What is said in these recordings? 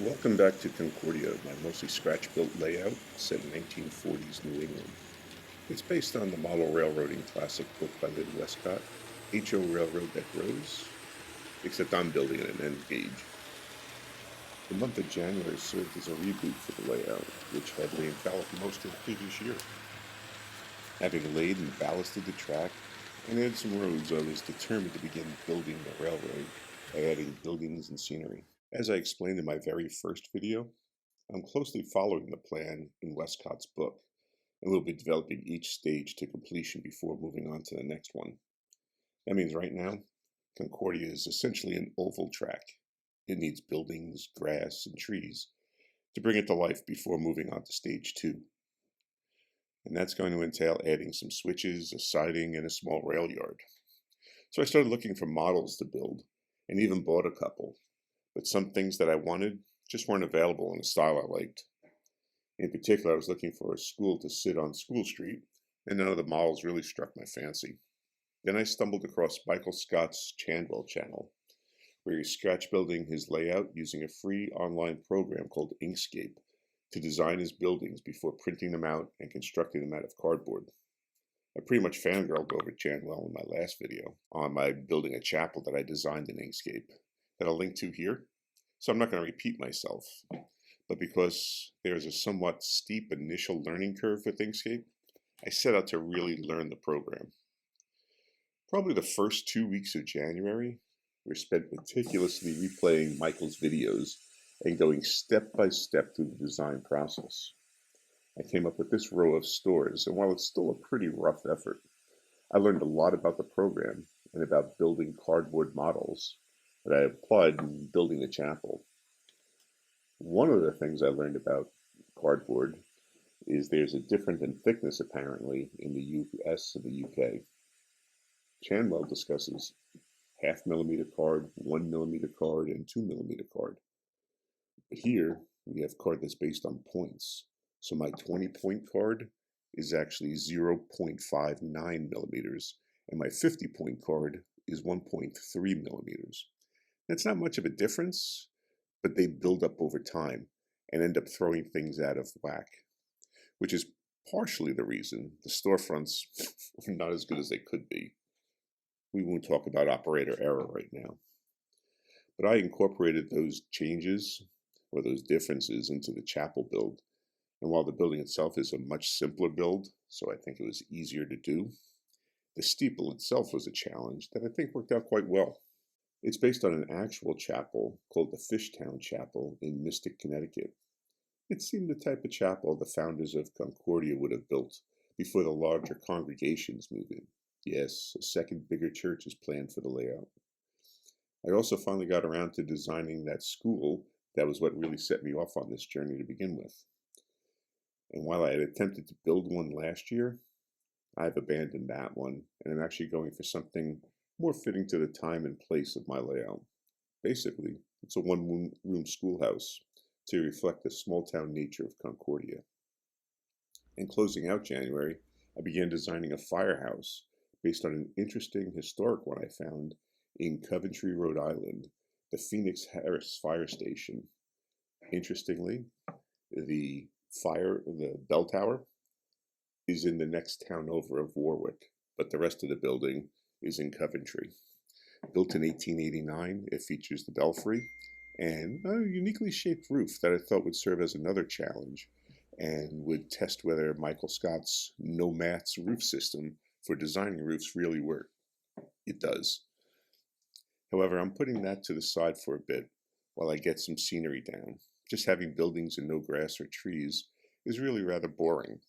Welcome back to Concordia, my mostly scratch-built layout set in 1940s New England. It's based on the model railroading classic book by Lynn Westcott, H.O. Railroad That Grows, except I'm building at an end gauge. The month of January served as a reboot for the layout, which had laid fallow most of the previous year. Having laid and ballasted the track and added some roads, I was determined to begin building the railroad by adding buildings and scenery. As I explained in my very first video, I'm closely following the plan in Westcott's book, and we'll be developing each stage to completion before moving on to the next one. That means right now, Concordia is essentially an oval track. It needs buildings, grass, and trees to bring it to life before moving on to stage 2. And that's going to entail adding some switches, a siding, and a small rail yard. So I started looking for models to build, and even bought a couple. But some things that I wanted just weren't available in a style I liked. In particular, I was looking for a school to sit on School Street, and none of the models really struck my fancy. Then I stumbled across Michael Scott's Chandwell channel, where he's scratch building his layout using a free online program called Inkscape to design his buildings before printing them out and constructing them out of cardboard. I pretty much fangirled over Chandwell in my last video on my building a chapel that I designed in Inkscape that I'll link to here. So I'm not going to repeat myself, but because there is a somewhat steep initial learning curve with Inkscape, I set out to really learn the program. Probably the first 2 weeks of January were spent meticulously replaying Michael's videos and going step by step through the design process. I came up with this row of stores, and while it's still a pretty rough effort, I learned a lot about the program and about building cardboard models that I applied in building the chapel. One of the things I learned about cardboard is there's a difference in thickness apparently in the US and the UK. Chandwell discusses half millimeter card, 1 millimeter card, and 2 millimeter card. But here we have card that's based on points. So my 20-point card is actually 0.59 millimeters, and my 50-point card is 1.3 millimeters. That's not much of a difference, but they build up over time and end up throwing things out of whack, which is partially the reason the storefronts are not as good as they could be. We won't talk about operator error right now. But I incorporated those changes or those differences into the chapel build. And while the building itself is a much simpler build, so I think it was easier to do, the steeple itself was a challenge that I think worked out quite well. It's based on an actual chapel called the Fishtown Chapel in Mystic, Connecticut. It seemed the type of chapel the founders of Concordia would have built before the larger congregations moved in. Yes, a second bigger church is planned for the layout. I also finally got around to designing that school that was what really set me off on this journey to begin with. And while I had attempted to build one last year, I've abandoned that one, and I'm actually going for something more fitting to the time and place of my layout. Basically, it's a one-room schoolhouse to reflect the small-town nature of Concordia. In closing out January, I began designing a firehouse based on an interesting historic one I found in Coventry, Rhode Island, the Phoenix Harris Fire Station. Interestingly, the bell tower is in the next town over of Warwick, but the rest of the building is in Coventry. Built in 1889, it features the belfry and a uniquely shaped roof that I thought would serve as another challenge and would test whether Michael Scott's no mats roof system for designing roofs really worked. It does. However, I'm putting that to the side for a bit while I get some scenery down. Just having buildings and no grass or trees is really rather boring,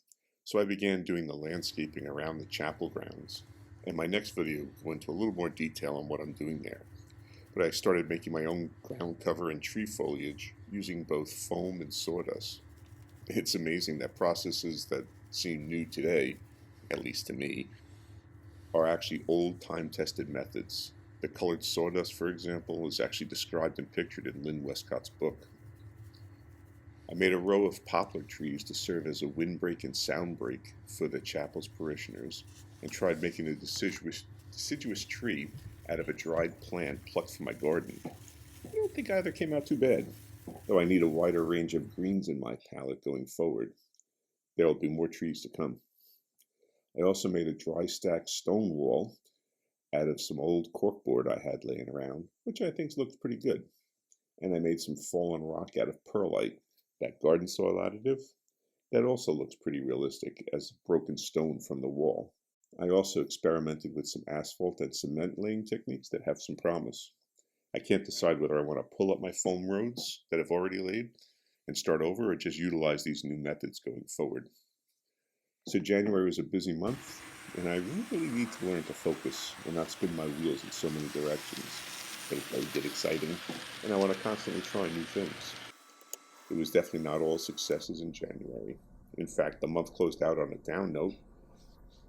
so I began doing the landscaping around the chapel grounds. In my next video, I'll go into a little more detail on what I'm doing there. But I started making my own ground cover and tree foliage using both foam and sawdust. It's amazing that processes that seem new today, at least to me, are actually old time-tested methods. The colored sawdust, for example, is actually described and pictured in Lynn Westcott's book. I made a row of poplar trees to serve as a windbreak and sound break for the chapel's parishioners, and tried making a deciduous tree out of a dried plant plucked from my garden. I don't think either came out too bad. though I need a wider range of greens in my palette going forward. There will be more trees to come. I also made a dry stack stone wall out of some old corkboard I had laying around, which I think looks pretty good. And I made some fallen rock out of perlite, that garden soil additive. That also looks pretty realistic as broken stone from the wall. I also experimented with some asphalt and cement laying techniques that have some promise. I can't decide whether I want to pull up my foam roads that I've already laid and start over or just utilize these new methods going forward. So January was a busy month, and I really need to learn to focus and not spin my wheels in so many directions. But it's very good, exciting, and I want to constantly try new things. It was definitely not all successes in January. In fact, the month closed out on a down note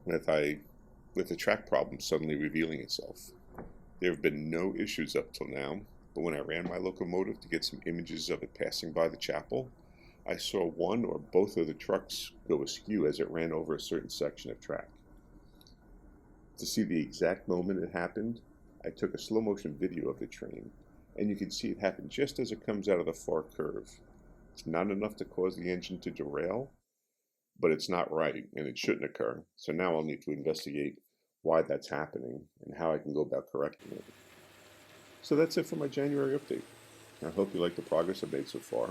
with the track problem suddenly revealing itself. There have been no issues up till now, but when I ran my locomotive to get some images of it passing by the chapel, I saw one or both of the trucks go askew as it ran over a certain section of track. To see the exact moment it happened, I took a slow motion video of the train, and you can see it happen just as it comes out of the far curve. It's not enough to cause the engine to derail, but it's not right, and it shouldn't occur. So now I'll need to investigate why that's happening and how I can go about correcting it. So that's it for my January update. I hope you like the progress I've made so far.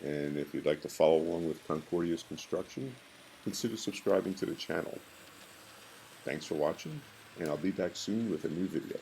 And if you'd like to follow along with Concordia's construction, consider subscribing to the channel. Thanks for watching, and I'll be back soon with a new video.